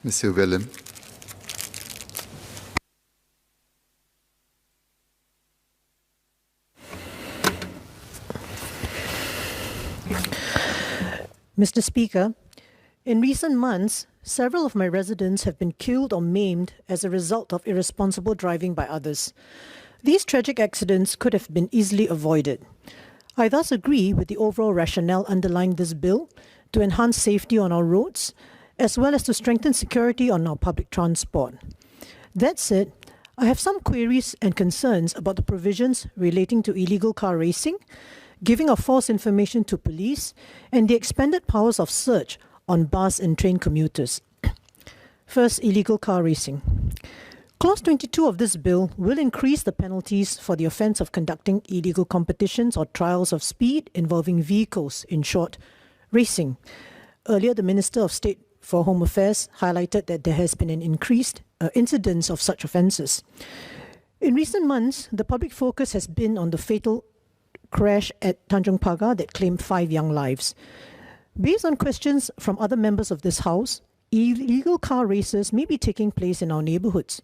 Ms. Sylvia Lim. Mr. Speaker, in recent months, several of my residents have been killed or maimed as a result of irresponsible driving by others. These tragic accidents could have been easily avoided. I thus agree with the overall rationale underlying this bill to enhance safety on our roads, as well as to strengthen security on our public transport. That said, I have some queries and concerns about the provisions relating to illegal car racing, giving of false information to police, and the expanded powers of search on bus and train commuters. First, illegal car racing. Clause 22 of this bill will increase the penalties for the offence of conducting illegal competitions or trials of speed involving vehicles, in short, racing. Earlier, the Minister of State for Home Affairs highlighted that there has been an increased incidence of such offences. In recent months, the public focus has been on the fatal crash at Tanjong Pagar that claimed 5 young lives. Based on questions from other members of this House, illegal car races may be taking place in our neighbourhoods.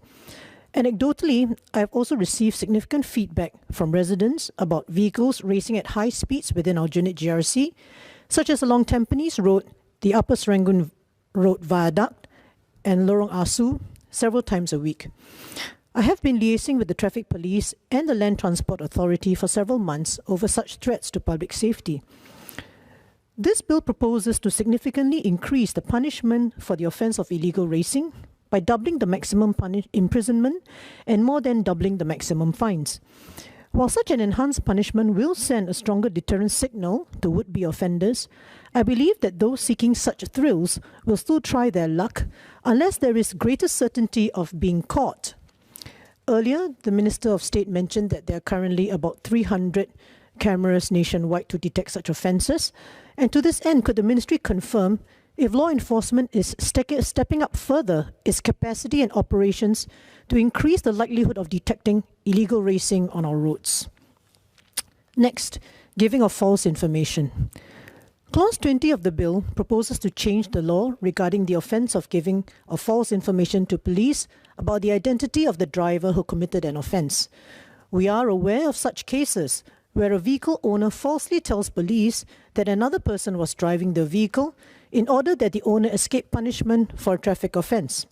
Anecdotally, I have also received significant feedback from residents about vehicles racing at high speeds within our unit GRC, such as along Tampines Road, the Upper Serangoon Road Viaduct, and Lorong Asu several times a week. I have been liaising with the Traffic Police and the Land Transport Authority for several months over such threats to public safety. This bill proposes to significantly increase the punishment for the offence of illegal racing by doubling the maximum imprisonment and more than doubling the maximum fines. While such an enhanced punishment will send a stronger deterrent signal to would-be offenders, I believe that those seeking such thrills will still try their luck unless there is greater certainty of being caught. Earlier, the Minister of State mentioned that there are currently about 300 cameras nationwide to detect such offences. And to this end, could the Ministry confirm if law enforcement is stepping up further its capacity and operations to increase the likelihood of detecting illegal racing on our roads? Next, giving of false information. Clause 20 of the bill proposes to change the law regarding the offence of giving of false information to police about the identity of the driver who committed an offence. We are aware of such cases where a vehicle owner falsely tells police that another person was driving the vehicle in order that the owner escape punishment for a traffic offence.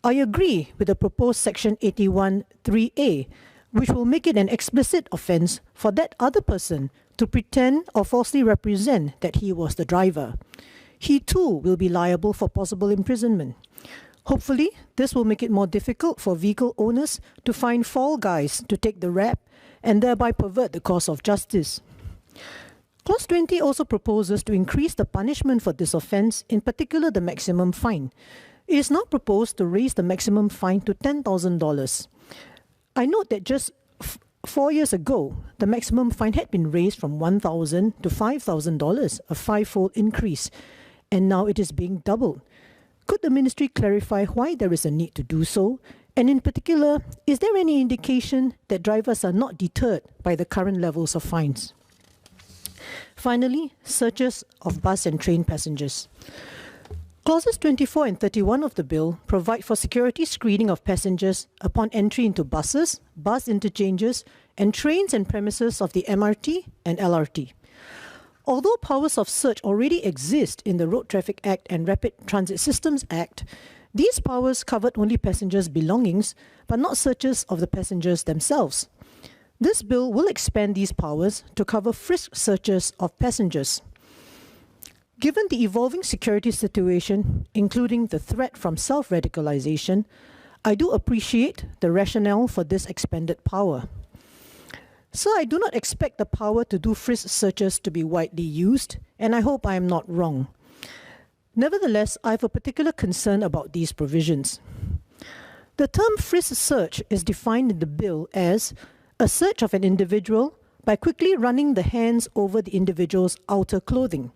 I agree with the proposed Section 81(3)(a), which will make it an explicit offence for that other person to pretend or falsely represent that he was the driver. He too will be liable for possible imprisonment. Hopefully, this will make it more difficult for vehicle owners to find fall guys to take the rap and thereby pervert the course of justice. Clause 20 also proposes to increase the punishment for this offence, in particular the maximum fine. It is now proposed to raise the maximum fine to $10,000. I note that just 4 years ago, the maximum fine had been raised from $1,000 to $5,000, a 5-fold increase, and now it is being doubled. Could the Ministry clarify why there is a need to do so? And in particular, is there any indication that drivers are not deterred by the current levels of fines? Finally, searches of bus and train passengers. Clauses 24 and 31 of the bill provide for security screening of passengers upon entry into buses, bus interchanges, and trains and premises of the MRT and LRT. Although powers of search already exist in the Road Traffic Act and Rapid Transit Systems Act, these powers covered only passengers' belongings, but not searches of the passengers themselves. This bill will expand these powers to cover frisk searches of passengers. Given the evolving security situation, including the threat from self-radicalization, I do appreciate the rationale for this expanded power. So I do not expect the power to do frisk searches to be widely used, and I hope I am not wrong. Nevertheless, I have a particular concern about these provisions. The term frisk search is defined in the bill as a search of an individual by quickly running the hands over the individual's outer clothing.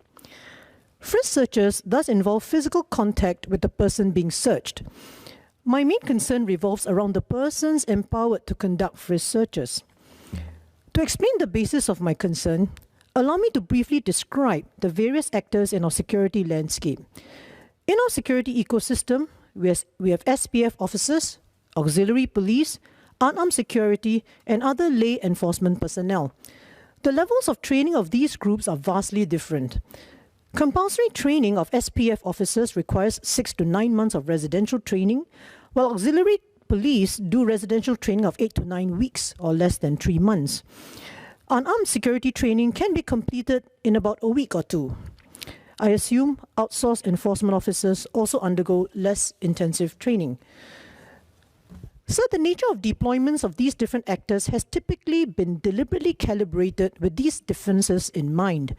Frisk searches thus involve physical contact with the person being searched. My main concern revolves around the persons empowered to conduct frisk searches. To explain the basis of my concern, allow me to briefly describe the various actors in our security landscape. In our security ecosystem, we have SPF officers, auxiliary police, unarmed security, and other lay enforcement personnel. The levels of training of these groups are vastly different. Compulsory training of SPF officers requires 6 to 9 months of residential training, while auxiliary police do residential training of 8 to 9 weeks or less than 3 months. Unarmed security training can be completed in about a week or two. I assume outsourced enforcement officers also undergo less intensive training. So the nature of deployments of these different actors has typically been deliberately calibrated with these differences in mind.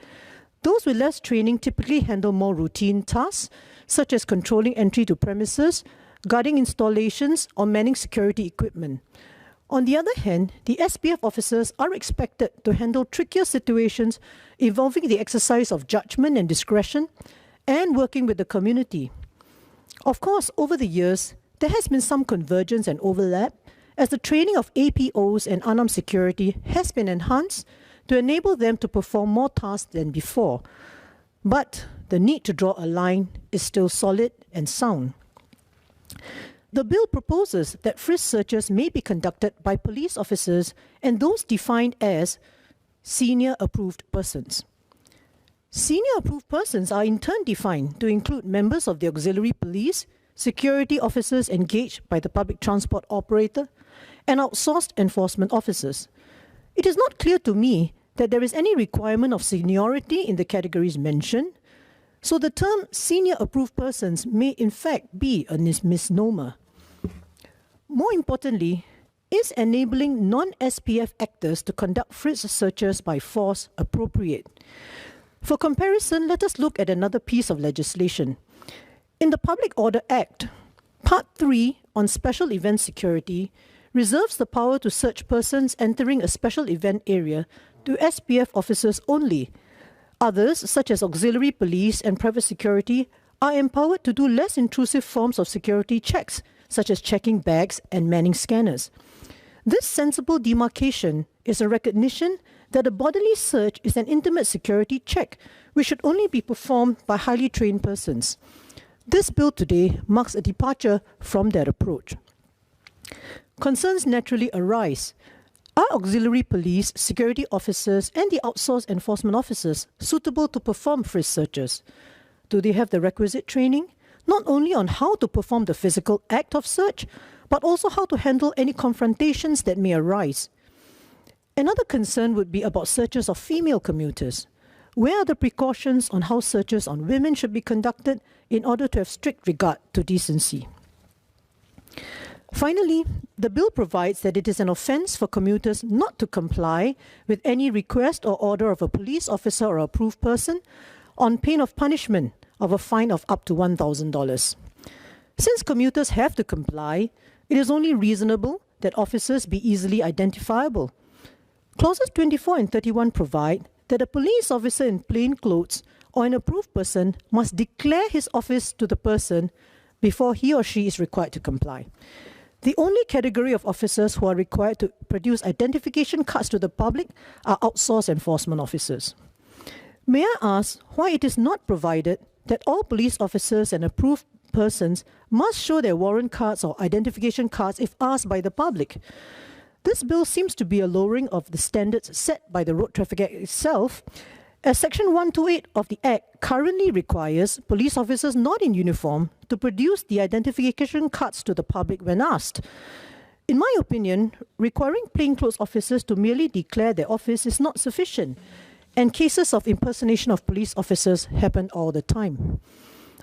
Those with less training typically handle more routine tasks, such as controlling entry to premises, guarding installations, or manning security equipment. On the other hand, the SPF officers are expected to handle trickier situations involving the exercise of judgment and discretion and working with the community. Of course, over the years, there has been some convergence and overlap as the training of APOs and unarmed security has been enhanced to enable them to perform more tasks than before. But the need to draw a line is still solid and sound. The bill proposes that frisk searches may be conducted by police officers and those defined as senior approved persons. Senior approved persons are in turn defined to include members of the auxiliary police, security officers engaged by the public transport operator, and outsourced enforcement officers. It is not clear to me that there is any requirement of seniority in the categories mentioned, so the term senior approved persons may in fact be a misnomer. More importantly, is enabling non-SPF actors to conduct frisk searches by force appropriate? For comparison, let us look at another piece of legislation. In the Public Order Act, Part 3 on Special Event Security reserves the power to search persons entering a special event area to SPF officers only. Others, such as auxiliary police and private security, are empowered to do less intrusive forms of security checks, such as checking bags and manning scanners. This sensible demarcation is a recognition that a bodily search is an intimate security check, which should only be performed by highly trained persons. This bill today marks a departure from that approach. Concerns naturally arise. Are auxiliary police, security officers, and the outsourced enforcement officers suitable to perform frisk searches? Do they have the requisite training, not only on how to perform the physical act of search, but also how to handle any confrontations that may arise? Another concern would be about searches of female commuters. Where are the precautions on how searches on women should be conducted in order to have strict regard to decency? Finally, the bill provides that it is an offence for commuters not to comply with any request or order of a police officer or approved person on pain of punishment of a fine of up to $1,000. Since commuters have to comply, it is only reasonable that officers be easily identifiable. Clauses 24 and 31 provide that a police officer in plain clothes or an approved person must declare his office to the person before he or she is required to comply. The only category of officers who are required to produce identification cards to the public are outsourced enforcement officers. May I ask why it is not provided that all police officers and approved persons must show their warrant cards or identification cards if asked by the public? This bill seems to be a lowering of the standards set by the Road Traffic Act itself, as Section 128 of the Act currently requires police officers not in uniform to produce the identification cards to the public when asked. In my opinion, requiring plainclothes officers to merely declare their office is not sufficient, and cases of impersonation of police officers happen all the time.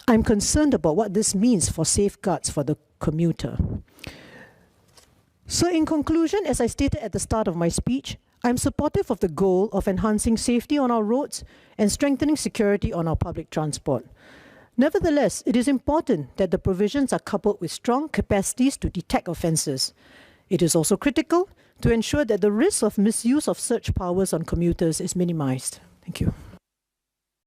I'm concerned about what this means for safeguards for the commuter. So in conclusion, as I stated at the start of my speech, I'm supportive of the goal of enhancing safety on our roads and strengthening security on our public transport. Nevertheless, it is important that the provisions are coupled with strong capacities to detect offences. It is also critical to ensure that the risk of misuse of search powers on commuters is minimized. Thank you.